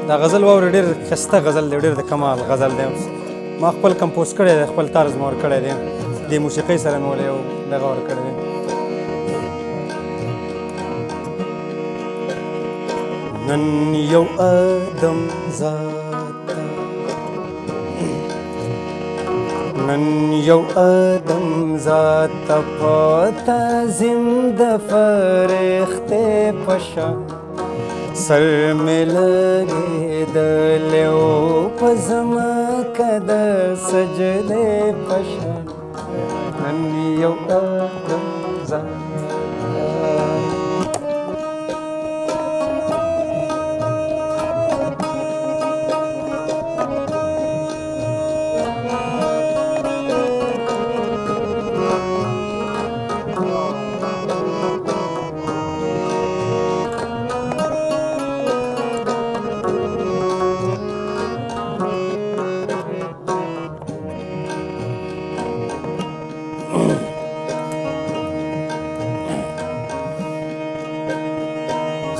دا غزل واورې ډېر ښایسته غزل دی ډېر د کمال غزل دی ما خپل کمپوز کړی دی خپل طرز مې ورکړی دی دې موسیقۍ سره مې ولې یو دغه ورکړی دی نن یو ادم ذاته نن یو ادم ذاته په تعظیم د فرښتې په شان سر مې لګېدلی و په ځمکه د سجدې په شان نن یو ادم ذاته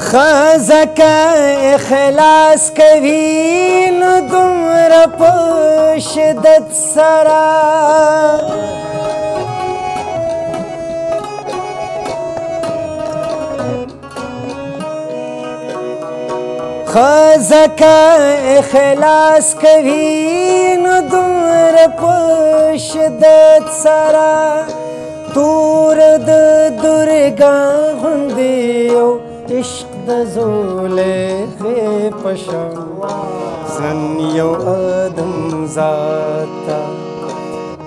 ښځه اخلاص کوي نو دومره په شدت سره ښځه اخلاص کوي نو دومره په شدت سره تور د درګا غوندې یو عشق د زلیخې په شان نن یو ادم ذاته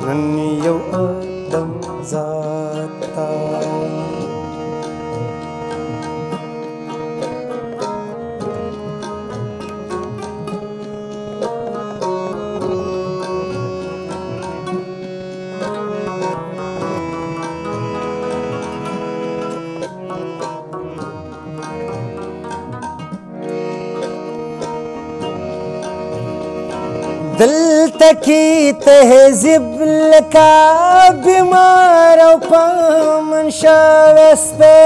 نن یو ادم ذاته دلته کې تهذیب لکه بیمار او په منشا وسپی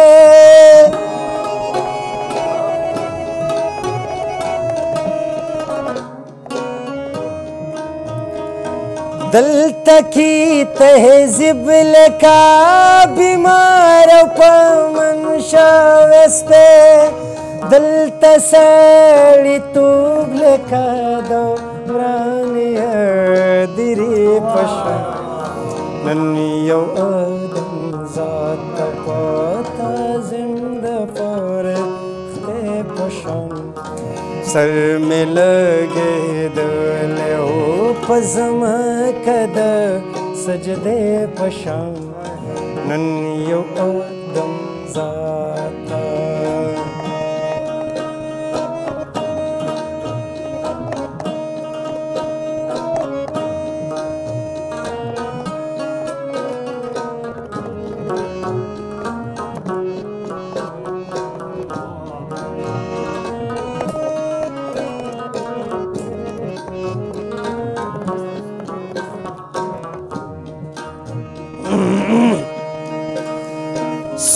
دلته کې تهذیب لکه بیمار او په منشا وسپی دلته سړیتوب لکه د ورانې هدیرې په شان نن یو ادم ذاته په تعظیم د فرښتې په شان سر مې لګېدلی و په ځمکه د سجدې په شان نن یو ادم ذاته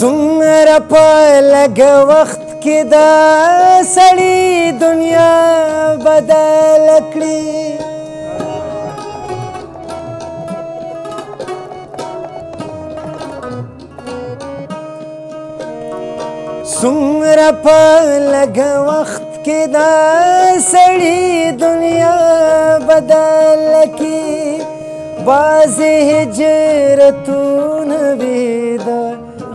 څومره په لږ وخت کې د سړي دنیا بدله کړي څومره په لږ وخت کې د سړي دنیا بدله کړي بعضې هجرتونه وي د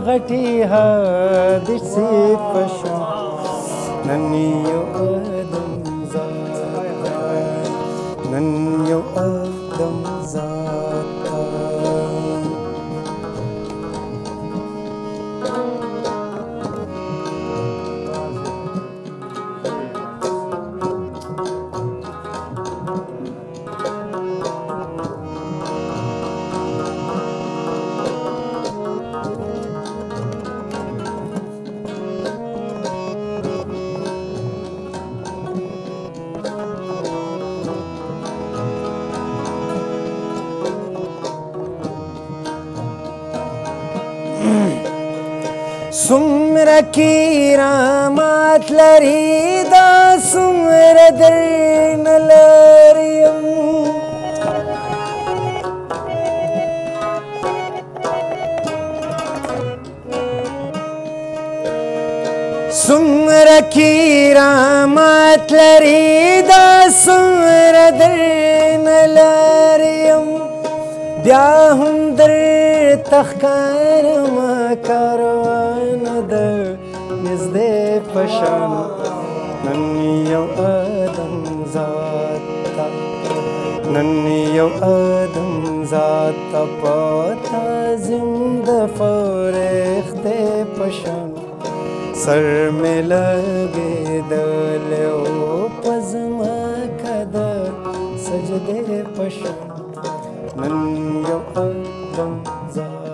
غټي حادثې په شان نن یو ادم ذاته نن یو ادم ذاته سمره کرامات لري دا سمره درنه لریم سمره کرامات لري دا سمره درنه لریم بیا هم درته ښکارمه کاروانه د نږدې په شان نن یو ادم ذات ته نن یو ادم ذات ته په تعظیم د فرښتې په شان سر مې لګېدلی و په ځمکه د سجدې په شان نن یو ادم ذات